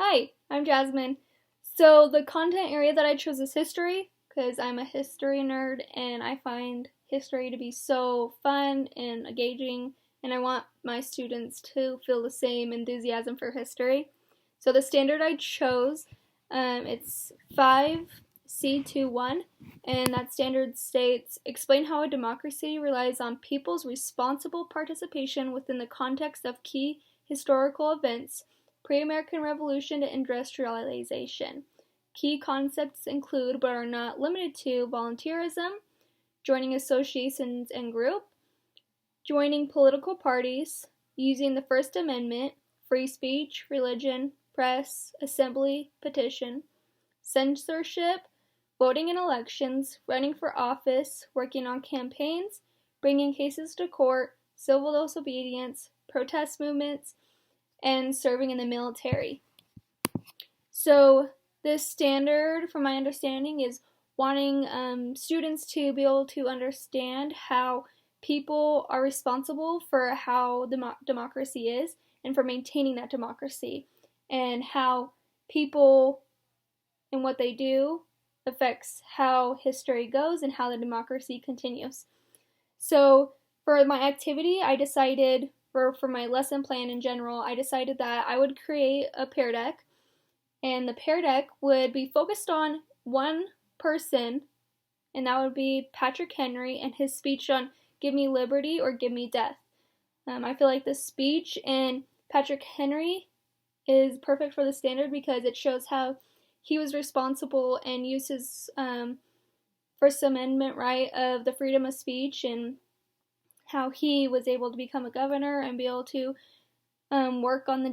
Hi, I'm Jasmine. So the content area that I chose is history because I'm a history nerd and I find history to be so fun and engaging, and I want my students to feel the same enthusiasm for history. So the standard I chose, it's 5C21, and that standard states, explain how a democracy relies on people's responsible participation within the context of key historical events pre-American Revolution to industrialization. Key concepts include, but are not limited to, volunteerism, joining associations and groups, joining political parties, using the First Amendment, free speech, religion, press, assembly, petition, censorship, voting in elections, running for office, working on campaigns, bringing cases to court, civil disobedience, protest movements, and serving in the military. So this standard, from my understanding, is wanting students to be able to understand how people are responsible for how democracy is and for maintaining that democracy, and how people and what they do affects how history goes and how the democracy continues. So for my activity, I decided, for my lesson plan in general, I decided that I would create a Pear Deck, and the Pear Deck would be focused on one person, and that would be Patrick Henry and his speech on Give Me Liberty or Give Me Death. I feel like the speech in Patrick Henry is perfect for the standard because it shows how he was responsible and used his First Amendment right of the freedom of speech, and how he was able to become a governor and be able to work on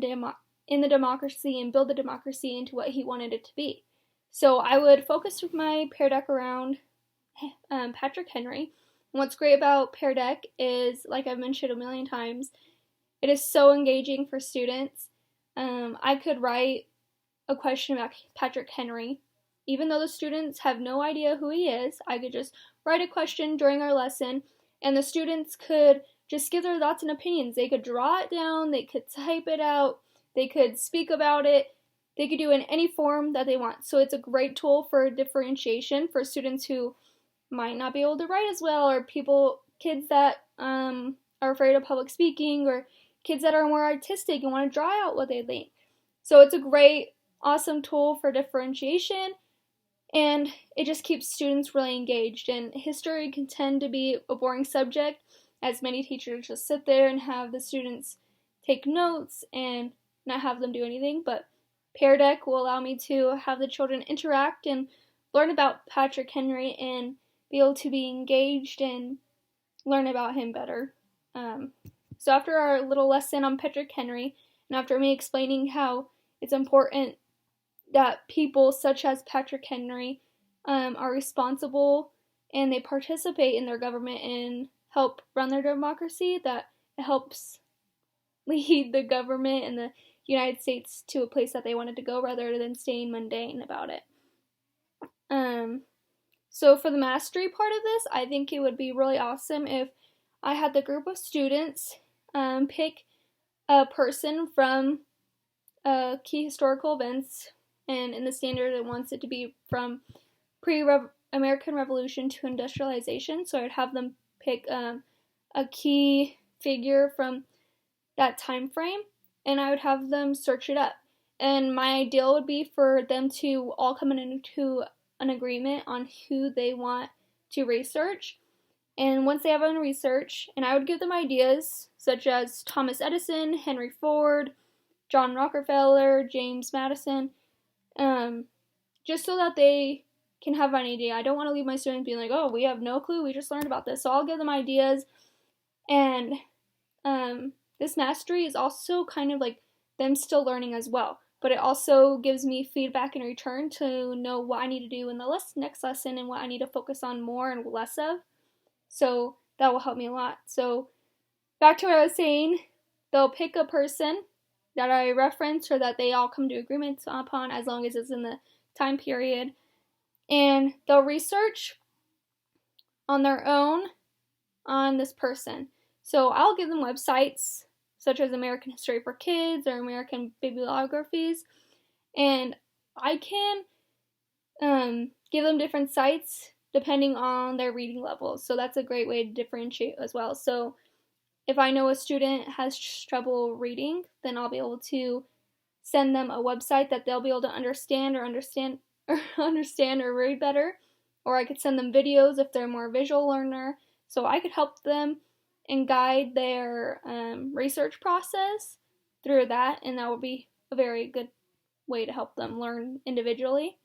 in the democracy and build the democracy into what he wanted it to be. So I would focus my Pear Deck around Patrick Henry. And what's great about Pear Deck is, like I've mentioned a million times, it is so engaging for students. I could write a question about Patrick Henry. Even though the students have no idea who he is, I could just write a question during our lesson, and the students could just give their thoughts and opinions. They could draw it down, they could type it out, they could speak about it, they could do it in any form that they want. So it's a great tool for differentiation for students who might not be able to write as well, or kids that are afraid of public speaking, or kids that are more artistic and want to draw out what they think. So it's a great, awesome tool for differentiation, and it just keeps students really engaged. And history can tend to be a boring subject, as many teachers just sit there and have the students take notes and not have them do anything. But Pear Deck will allow me to have the children interact and learn about Patrick Henry and be able to be engaged and learn about him better. So after our little lesson on Patrick Henry, and after me explaining how it's important that people such as Patrick Henry are responsible and they participate in their government and help run their democracy, that it helps lead the government and the United States to a place that they wanted to go rather than staying mundane about it. So for the mastery part of this, I think it would be really awesome if I had the group of students pick a person from key historical events, and in the standard it wants it to be from pre-American Revolution to industrialization, so I'd have them pick a key figure from that time frame, and I would have them search it up. And my ideal would be for them to all come into an agreement on who they want to research. And once they have a research, and I would give them ideas such as Thomas Edison, Henry Ford, John Rockefeller, James Madison, just so that they can have an idea. I don't want to leave my students being like, oh, we have no clue, we just learned about this. So I'll give them ideas, and this mastery is also kind of like them still learning as well. But it also gives me feedback in return to know what I need to do in the next lesson and what I need to focus on more and less of. So that will help me a lot. So back to what I was saying, they'll pick a person that I reference or that they all come to agreement upon, as long as it's in the time period, and they'll research on their own on this person. So I'll give them websites such as American History for Kids or American Bibliographies, And I can give them different sites depending on their reading levels. So that's a great way to differentiate as well. So if I know a student has trouble reading, then I'll be able to send them a website that they'll be able to understand or read better. Or I could send them videos if they're a more visual learner. So I could help them and guide their research process through that, and that would be a very good way to help them learn individually.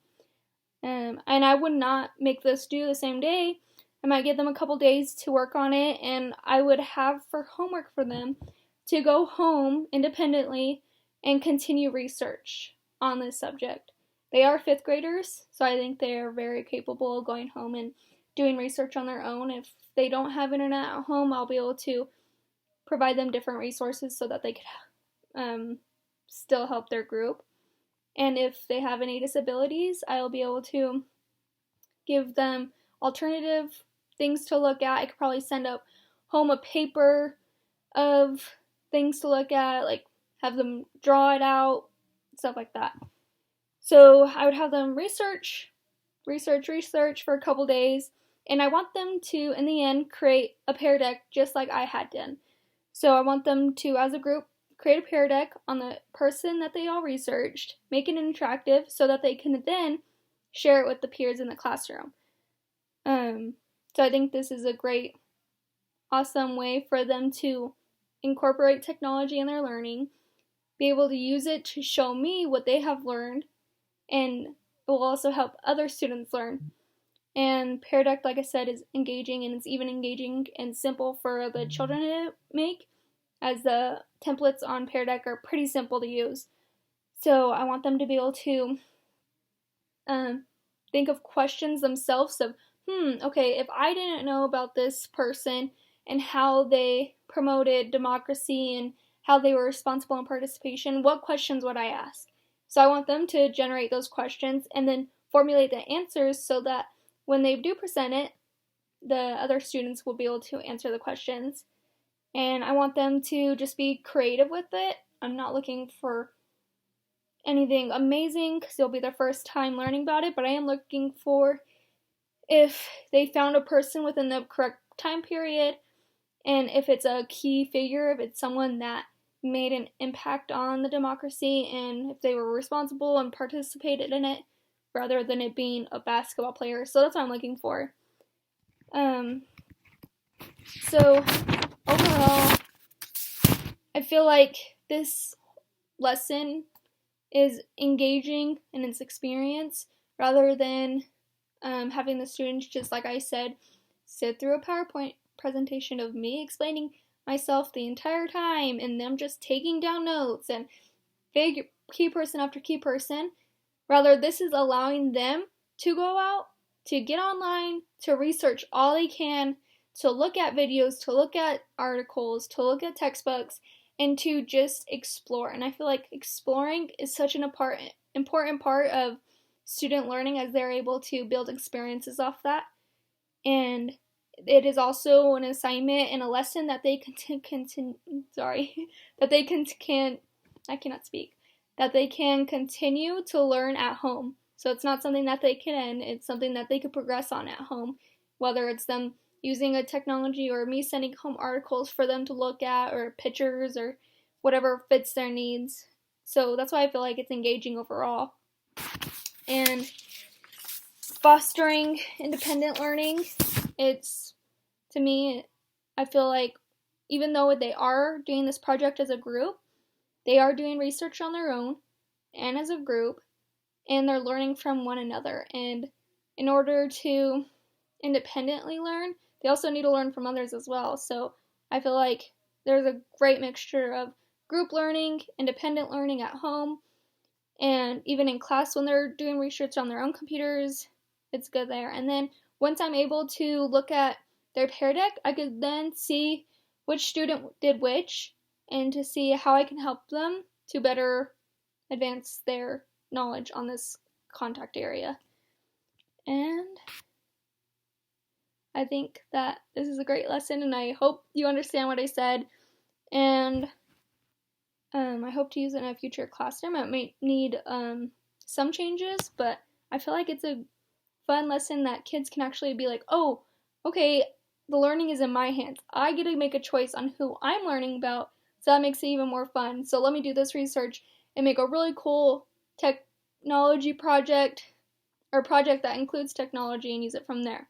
And I would not make this due the same day. I might give them a couple days to work on it, and I would have for homework for them to go home independently and continue research on this subject. They are fifth graders, so I think they are very capable of going home and doing research on their own. If they don't have internet at home, I'll be able to provide them different resources so that they could still help their group. And if they have any disabilities, I'll be able to give them alternative things to look at. I could probably send up home a paper of things to look at, like have them draw it out, stuff like that. So I would have them research for a couple days, and I want them to, in the end, create a Pear Deck just like I had done. So I want them to, as a group, create a Pear Deck on the person that they all researched, make it interactive so that they can then share it with the peers in the classroom. So I think this is a great, awesome way for them to incorporate technology in their learning, be able to use it to show me what they have learned, and it will also help other students learn. And Pear Deck, like I said, is engaging, and it's even engaging and simple for the children to make, as the templates on Pear Deck are pretty simple to use. So I want them to be able to think of questions themselves of, okay, if I didn't know about this person and how they promoted democracy and how they were responsible in participation, what questions would I ask? So I want them to generate those questions and then formulate the answers so that when they do present it, the other students will be able to answer the questions. And I want them to just be creative with it. I'm not looking for anything amazing because it'll be their first time learning about it, but I am looking for if they found a person within the correct time period, and if it's a key figure, if it's someone that made an impact on the democracy, and if they were responsible and participated in it, rather than it being a basketball player. So that's what I'm looking for. So overall, I feel like this lesson is engaging in its experience rather than having the students, just like I said, sit through a PowerPoint presentation of me explaining myself the entire time and them just taking down notes and key person after key person. Rather, this is allowing them to go out, to get online, to research all they can, to look at videos, to look at articles, to look at textbooks, and to just explore. And I feel like exploring is such an important part of student learning, as they're able to build experiences off that. And it is also an assignment and a lesson that they that they can continue to learn at home. So it's not something that they can end, it's something that they could progress on at home, whether it's them using a technology or me sending home articles for them to look at or pictures or whatever fits their needs. So that's why I feel like it's engaging overall. And fostering independent learning, to me, I feel like even though they are doing this project as a group, they are doing research on their own and as a group, and they're learning from one another. And in order to independently learn, they also need to learn from others as well. So I feel like there's a great mixture of group learning, independent learning at home, and even in class when they're doing research on their own computers, it's good there. And then once I'm able to look at their Pear Deck, I could then see which student did which, and to see how I can help them to better advance their knowledge on this contact area. And I think that this is a great lesson, and I hope you understand what I said. And I hope to use it in a future classroom. It might need some changes, but I feel like it's a fun lesson that kids can actually be like, oh, okay, the learning is in my hands. I get to make a choice on who I'm learning about, so that makes it even more fun. So let me do this research and make a really cool technology project or project that includes technology and use it from there.